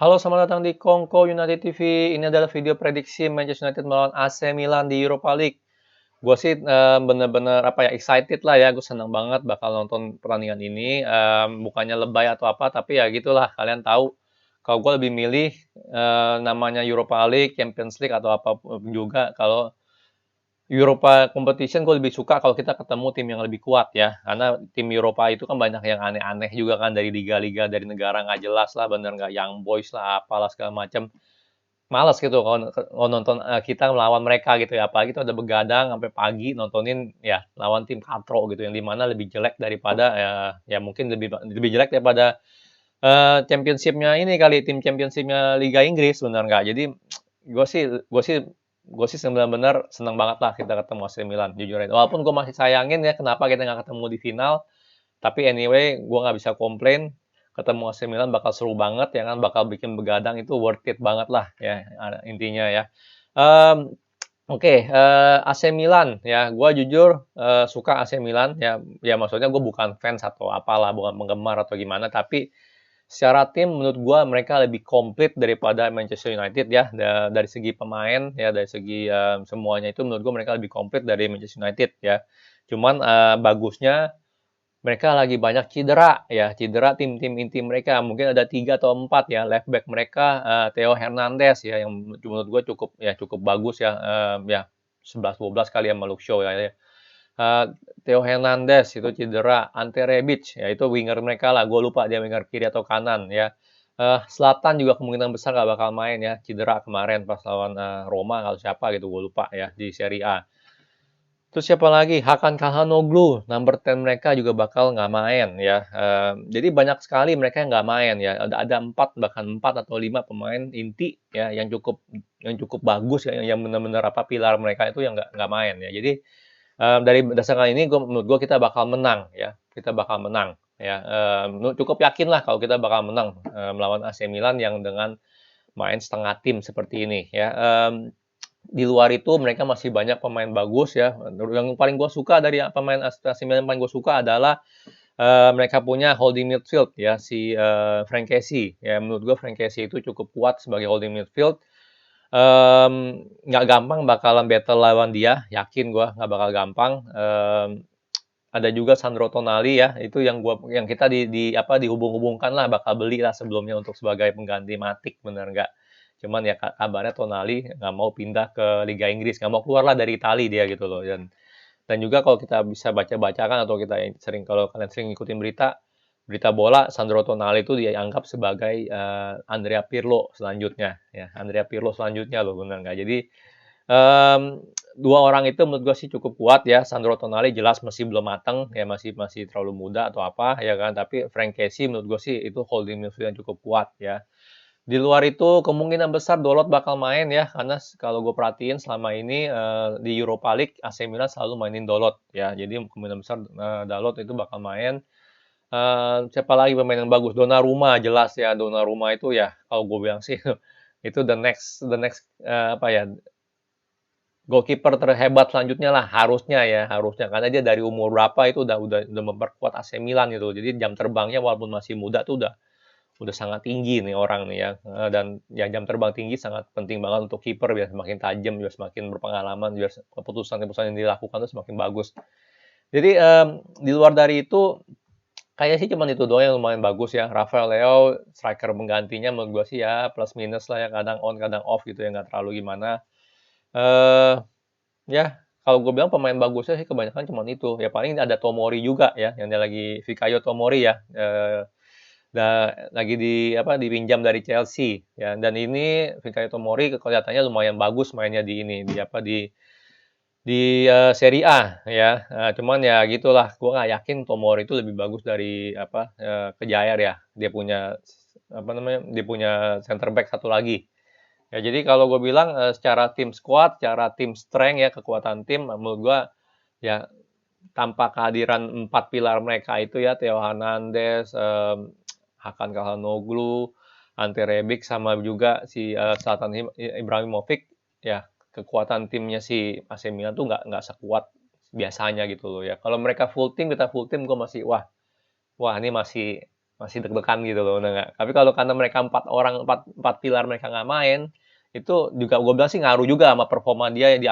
Halo, selamat datang di Kongko United TV. Ini adalah video prediksi Manchester United melawan AC Milan di Europa League. Gue sih bener-bener apa ya excited lah ya. Gue senang banget bakal nonton pertandingan ini. Bukannya lebay atau apa, tapi ya gitulah. Kalian tahu. Kalau gue lebih milih namanya Europa League, Champions League atau apapun juga. Kalau Europa Competition gue lebih suka kalau kita ketemu tim yang lebih kuat ya. Karena tim Eropa itu kan banyak yang aneh-aneh juga kan dari liga-liga dari negara nggak jelas lah, bener nggak Young Boys lah, apalah segala macam. Males gitu kalau nonton kita melawan mereka gitu ya. Apalagi itu ada begadang sampai pagi nontonin ya lawan tim katro gitu yang dimana lebih jelek daripada ya mungkin lebih lebih jelek daripada championshipnya ini kali tim championshipnya Liga Inggris bener nggak? Jadi gue sih benar-benar senang banget lah kita ketemu AC Milan jujur aja. Walaupun gue masih sayangin ya kenapa kita nggak ketemu di final. Tapi anyway gue nggak bisa komplain. Ketemu AC Milan bakal seru banget ya kan, bakal bikin begadang itu worth it banget lah ya intinya ya. Um, Oke, AC Milan ya, gue jujur suka AC Milan ya, ya maksudnya gue bukan fans atau apalah, bukan penggemar atau gimana, tapi secara tim menurut gue mereka lebih komplit daripada Manchester United ya, dari segi pemain ya, dari segi semuanya itu menurut gue mereka lebih komplit dari Manchester United ya. Cuman bagusnya mereka lagi banyak cedera ya, cedera tim-tim inti mereka. Mungkin ada 3 atau 4 ya left back mereka, Theo Hernandez ya yang menurut gue cukup bagus ya, ya 11-12 kali sama Luke Shaw ya. Theo Hernandez itu cedera, Ante Rebic ya itu winger mereka lah, gue lupa dia winger kiri atau kanan ya. Zlatan juga kemungkinan besar gak bakal main ya, cedera kemarin pas lawan Roma kalau siapa gitu gue lupa ya di Serie A. Terus siapa lagi? Hakan Calhanoglu, number 10 mereka juga bakal nggak main ya. Jadi banyak sekali mereka yang nggak main ya. Ada 4 bahkan 4 atau 5 pemain inti ya yang cukup bagus ya yang benar-benar apa pilar mereka itu yang nggak main ya. Jadi dari berdasarkan ini menurut gue kita bakal menang ya. Kita bakal menang ya. Cukup yakin lah kalau kita bakal menang melawan AC Milan yang dengan main setengah tim seperti ini ya. Di luar itu mereka masih banyak pemain bagus ya. Yang paling gue suka dari pemain AC Milan yang paling gue suka adalah mereka punya holding midfield ya si Frank Kessie. Ya menurut gue Frank Kessie itu cukup kuat sebagai holding midfield. Nggak gampang bakalan battle lawan dia, yakin gue nggak bakal gampang. Ada juga Sandro Tonali ya, itu yang kita dihubung-hubungkan lah bakal beli lah sebelumnya untuk sebagai pengganti Matic bener nggak? Cuman ya kabarnya Tonali nggak mau pindah ke Liga Inggris, nggak mau keluar lah dari Itali dia gitu loh. Dan juga kalau kita bisa baca-bacakan atau kalau kalian sering ngikutin berita bola, Sandro Tonali itu dianggap sebagai Andrea Pirlo selanjutnya ya, Andrea Pirlo selanjutnya loh bener nggak? Jadi dua orang itu menurut gue sih cukup kuat ya. Sandro Tonali jelas masih belum matang ya, masih masih terlalu muda atau apa ya kan. Tapi Frank Kessie menurut gue sih itu holding midfield yang cukup kuat ya. Di luar itu kemungkinan besar Dalot bakal main ya, karena kalau gue perhatiin selama ini di Europa League AC Milan selalu mainin Dalot ya. Jadi kemungkinan besar Dalot itu bakal main. Siapa lagi pemain yang bagus? Donnarumma jelas ya. Donnarumma itu ya kalau gue bilang sih itu the next apa ya, goalkeeper terhebat selanjutnya lah harusnya karena dia dari umur berapa itu udah memperkuat AC Milan gitu. Jadi jam terbangnya walaupun masih muda tuh udah sangat tinggi nih orang nih ya. Dan ya jam terbang tinggi sangat penting banget untuk kiper biar semakin tajam, biar semakin berpengalaman, biar keputusan-keputusan yang dilakukan tuh semakin bagus. Jadi di luar dari itu kayaknya sih cuma itu doang yang lumayan bagus ya. Rafael Leo striker penggantinya menurut gue sih ya plus minus lah ya, kadang on kadang off gitu ya, nggak terlalu gimana. Eh Ya, kalau gue bilang pemain bagusnya sih kebanyakan cuma itu. Ya paling ada Tomori juga ya, yang dia lagi Fikayo Tomori ya, lagi dipinjam dari Chelsea ya. Dan ini Fikayo Tomori kelihatannya lumayan bagus mainnya di ini, di Serie A ya. Cuman ya gitulah, gue nggak yakin Tomori itu lebih bagus dari Kejair ya. Dia punya apa namanya? Dia punya center back satu lagi. Ya, jadi kalau gue bilang secara tim squad, secara tim strength ya, kekuatan tim, menurut gue ya tanpa kehadiran 4 pilar mereka itu ya, Theo Hernandez, Hakan Calhanoglu, Ante Rebic, sama juga si Zlatan Ibrahimovic, ya kekuatan timnya si AC Milan tuh nggak sekuat biasanya gitu loh ya. Kalau mereka full tim, kita full tim, gue masih wah ini masih deg-degan gitu loh, udah nggak. Tapi kalau karena mereka 4 pilar mereka nggak main, itu juga gue bilang sih ngaruh juga sama performa dia di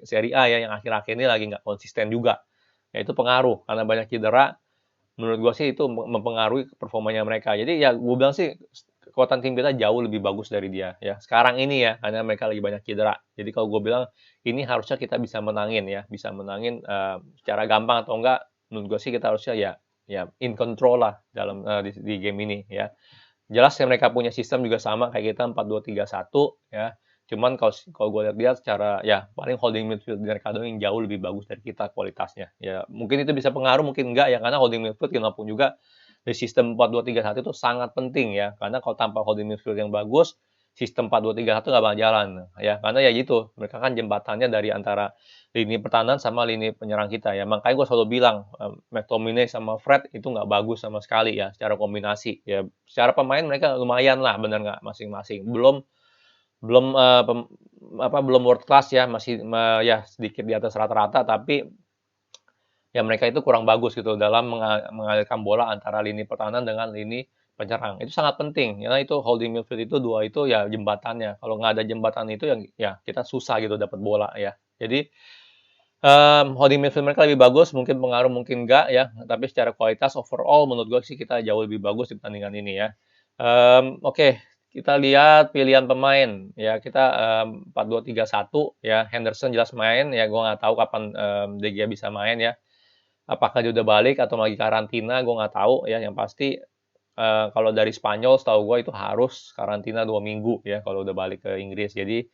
Serie A ya, yang akhir-akhir ini lagi nggak konsisten juga. Ya itu pengaruh, karena banyak cedera, menurut gue sih itu mempengaruhi performanya mereka. Jadi ya gue bilang sih kekuatan tim kita jauh lebih bagus dari dia ya. Sekarang ini ya, karena mereka lagi banyak cedera. Jadi kalau gue bilang ini harusnya kita bisa menangin ya, bisa menangin secara gampang atau enggak. Menurut gue sih kita harusnya ya in control lah dalam di game ini ya. Jelas ya mereka punya sistem juga sama kayak kita 4-2-3-1 ya. Cuman kalau gue lihat secara ya paling holding midfield mereka yang jauh lebih bagus dari kita kualitasnya. Ya mungkin itu bisa pengaruh, mungkin enggak ya, karena holding midfield gimana pun juga di sistem 4-2-3-1 itu sangat penting ya. Karena kalau tanpa holding midfield yang bagus, sistem 4-2-3-1 nggak bakal jalan ya. Karena ya gitu, mereka kan jembatannya dari antara lini pertahanan sama lini penyerang kita ya. Makanya gue selalu bilang McTominay sama Fred itu nggak bagus sama sekali ya secara kombinasi ya. Secara pemain mereka lumayan lah, bener nggak, masing-masing. Belum belum belum world class ya, masih ya sedikit di atas rata-rata, tapi ya mereka itu kurang bagus gitu dalam mengalirkan bola antara lini pertahanan dengan lini penyerang. Itu sangat penting karena itu holding midfield itu dua itu ya jembatannya. Kalau nggak ada jembatan itu ya kita susah gitu dapat bola ya. Jadi holding midfield mereka lebih bagus, mungkin pengaruh mungkin enggak ya, tapi secara kualitas overall menurut gue sih kita jauh lebih bagus di pertandingan ini ya. Oke, kita lihat pilihan pemain ya, kita 4-2-3-1 ya. Henderson jelas main ya, gue nggak tahu kapan De Gea bisa main ya. Apakah dia udah balik atau lagi karantina, gue nggak tahu ya. Yang pasti kalau dari Spanyol setahu gue itu harus karantina 2 minggu ya kalau udah balik ke Inggris. Jadi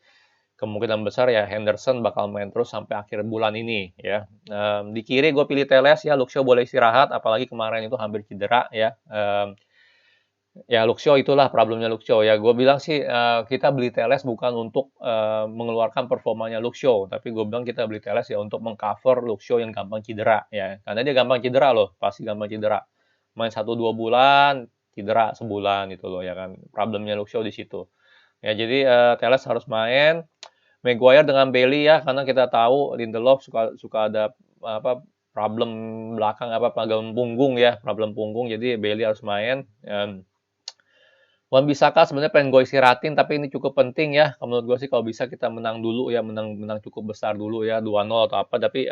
kemungkinan besar ya Henderson bakal main terus sampai akhir bulan ini ya. Di kiri gue pilih Teles ya, Luke Shaw boleh istirahat, apalagi kemarin itu hampir cedera ya. Ya Luke Shaw itulah problemnya Luke Shaw ya. Gue bilang sih kita beli Teles bukan untuk mengeluarkan performanya Luke Shaw, tapi gue bilang kita beli Teles ya untuk mengcover Luke Shaw yang gampang cedera ya. Karena dia gampang cedera loh, pasti gampang cedera. Main 1-2 bulan, cedera sebulan gitu loh ya kan. Problemnya Luke Shaw di situ. Ya jadi Teles harus main. Maguire dengan Bailey ya, karena kita tahu Lindelof suka ada problem belakang problem punggung ya, problem punggung. Jadi Bailey harus main. Wan-Bissaka sebenarnya pengen gue istirahatin, tapi ini cukup penting ya. Menurut gue sih kalau bisa kita menang dulu ya, menang cukup besar dulu ya, 2-0 atau apa. Tapi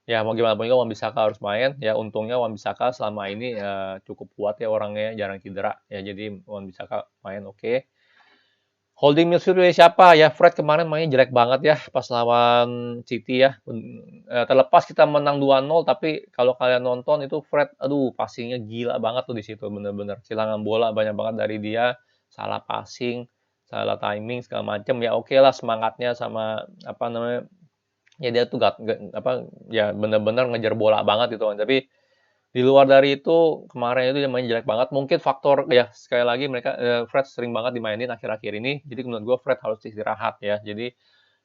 ya mau gimana pun juga Wan-Bissaka harus main. Ya untungnya Wan-Bissaka selama ini cukup kuat ya orangnya, jarang cedera. Ya jadi Wan-Bissaka main oke. Holding midfield siapa ya? Fred kemarin mainnya jelek banget ya pas lawan City ya. Terlepas kita menang 2-0, tapi kalau kalian nonton itu Fred, aduh passingnya gila banget tuh di situ, bener-bener kehilangan bola banyak banget dari dia, salah passing, salah timing segala macem. Ya oke lah semangatnya sama apa namanya, ya dia tuh ya bener-bener ngejar bola banget gitu kan. Tapi di luar dari itu, kemarin itu dia main jelek banget. Mungkin faktor ya sekali lagi mereka Fred sering banget dimainin akhir-akhir ini. Jadi menurut gue Fred harus istirahat ya. Jadi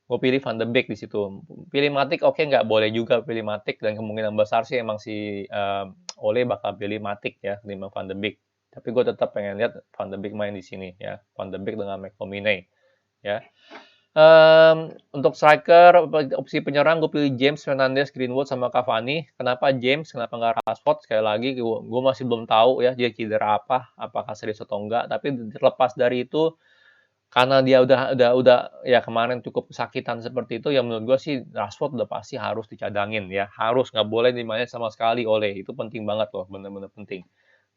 gue pilih Van de Beek di situ. Pilih Matic oke, nggak boleh juga pilih Matic, dan kemungkinan besar sih emang si Ole bakal pilih Matic ya ketimbang Van de Beek. Tapi gue tetap pengen lihat Van de Beek main di sini ya. Van de Beek dengan McTominay ya. Untuk striker, opsi penyerang gue pilih James, Fernandes, Greenwood, sama Cavani. Kenapa James? Kenapa nggak Rashford? Sekali lagi, gue masih belum tahu ya dia cedera apa, apakah serius atau enggak. Tapi terlepas dari itu, karena dia udah ya kemarin cukup kesakitan seperti itu, ya menurut gue sih Rashford udah pasti harus dicadangin ya, harus, nggak boleh dimainin sama sekali oleh, itu penting banget loh, bener-bener penting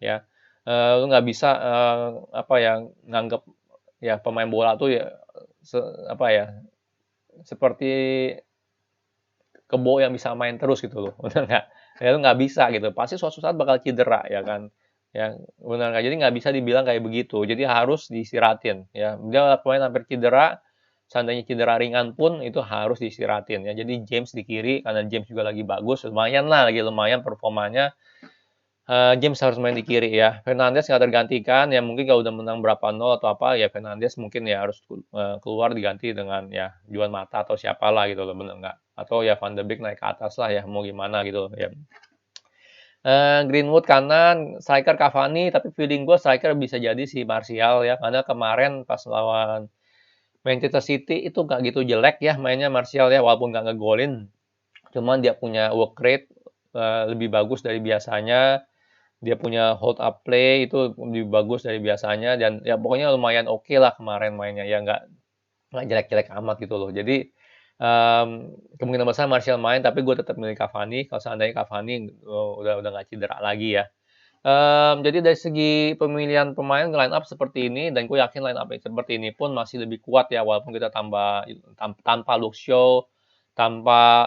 ya. Lu nggak bisa nganggap ya pemain bola tuh ya seperti kebo yang bisa main terus gitu loh. Udah nggak, ya lu nggak bisa gitu. Pasti suatu saat bakal cedera ya kan. Ya benar nggak. Jadi nggak bisa dibilang kayak begitu. Jadi harus diistirahatin ya. Dia pemain hampir cedera. Seandainya cedera ringan pun itu harus diistirahatin ya. Jadi James di kiri, karena James juga lagi bagus, lumayan lah, lagi lumayan performanya. James harus main di kiri ya. Fernandes nggak tergantikan ya, mungkin kalau udah menang berapa nol atau apa ya Fernandes mungkin ya harus keluar diganti dengan ya Juan Mata atau siapalah gitu loh, bener nggak? Atau ya Van de Beek naik ke atas lah ya, mau gimana gitu loh ya. Greenwood kanan, striker Cavani, tapi feeling gue striker bisa jadi si Martial ya, karena kemarin pas lawan Manchester City itu nggak gitu jelek ya mainnya Martial ya, walaupun nggak ngegolin, cuman dia punya work rate lebih bagus dari biasanya. Dia punya hold up play itu lebih bagus dari biasanya dan ya pokoknya lumayan oke lah kemarin mainnya ya nggak jelek-jelek amat gitu loh. Jadi kemungkinan besar Martial main tapi gue tetap milih Cavani kalau seandainya Cavani udah nggak cedera lagi ya. Jadi dari segi pemilihan pemain line up seperti ini dan gue yakin line up seperti ini pun masih lebih kuat ya walaupun kita tanpa Luke Shaw, tanpa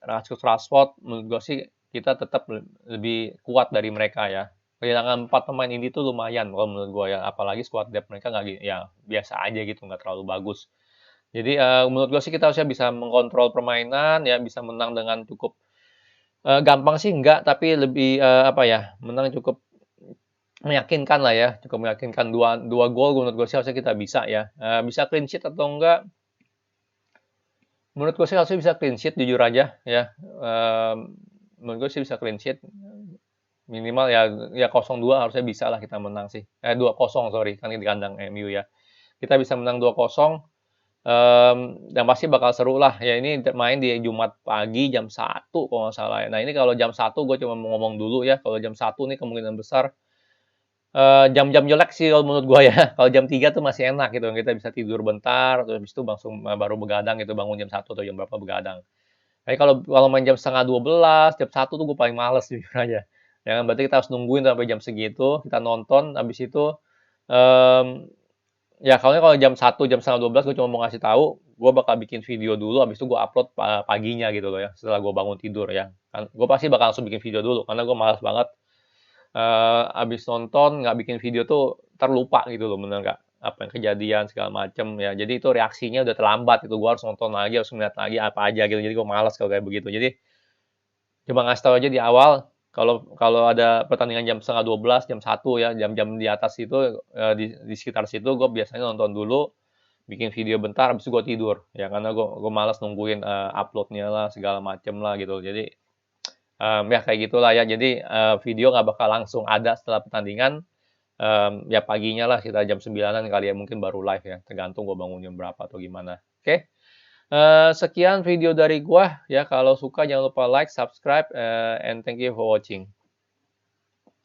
Rashford, menurut gue sih kita tetap lebih kuat dari mereka ya. Kehilangan 4 pemain ini tuh lumayan kalau menurut gue ya, apalagi squad depth mereka nggak ya biasa aja gitu, nggak terlalu bagus. Jadi menurut gue sih kita harusnya bisa mengkontrol permainan ya, bisa menang dengan cukup gampang sih enggak, tapi lebih apa ya, menang cukup meyakinkan lah ya, cukup meyakinkan dua gol menurut gue sih harusnya kita bisa ya. Bisa clean sheet atau enggak? Menurut gue sih harusnya bisa clean sheet jujur aja ya. Menurut gue sih bisa clean sheet minimal ya 0-2 harusnya bisa lah kita menang sih. 2-0 sorry, kan di kandang MU ya. Kita bisa menang 2-0. Dan pasti bakal seru lah. Ya ini main di Jumat pagi jam 1 kalau nggak salah ya. Nah ini kalau jam 1 gue cuma mau ngomong dulu ya. Kalau jam 1 nih kemungkinan besar jam-jam jelek sih kalau menurut gue ya. Kalau jam 3 tuh masih enak gitu. Kita bisa tidur bentar, terus habis itu langsung baru begadang gitu. Bangun jam 1 atau jam berapa begadang. Tapi kalau main jam setengah 12, jam 1 tuh gue paling males jujur aja. Ya kan, berarti kita harus nungguin sampai jam segitu. Kita nonton, habis itu um, ya kalau jam 1 jam setengah 12 gue cuma mau ngasih tahu gue bakal bikin video dulu habis itu gue upload paginya gitu loh ya setelah gue bangun tidur ya kan gue pasti bakal langsung bikin video dulu karena gue malas banget abis nonton nggak bikin video tuh terlupa gitu loh bener nggak apa yang kejadian segala macem ya jadi itu reaksinya udah terlambat itu gue harus nonton lagi harus melihat lagi apa aja gitu jadi gue malas kalau kayak begitu jadi cuma ngasih tahu aja di awal kalau ada pertandingan jam setengah 12 jam 1 ya jam-jam di atas itu di sekitar situ gue biasanya nonton dulu bikin video bentar habis itu gue tidur ya karena gue malas nungguin uploadnya lah segala macem lah gitu jadi ya kayak gitulah ya jadi video nggak bakal langsung ada setelah pertandingan ya paginya lah kita jam 9-an kali ya mungkin baru live ya tergantung gue bangun jam berapa atau gimana oke. Sekian video dari gua ya kalau suka jangan lupa like subscribe and thank you for watching.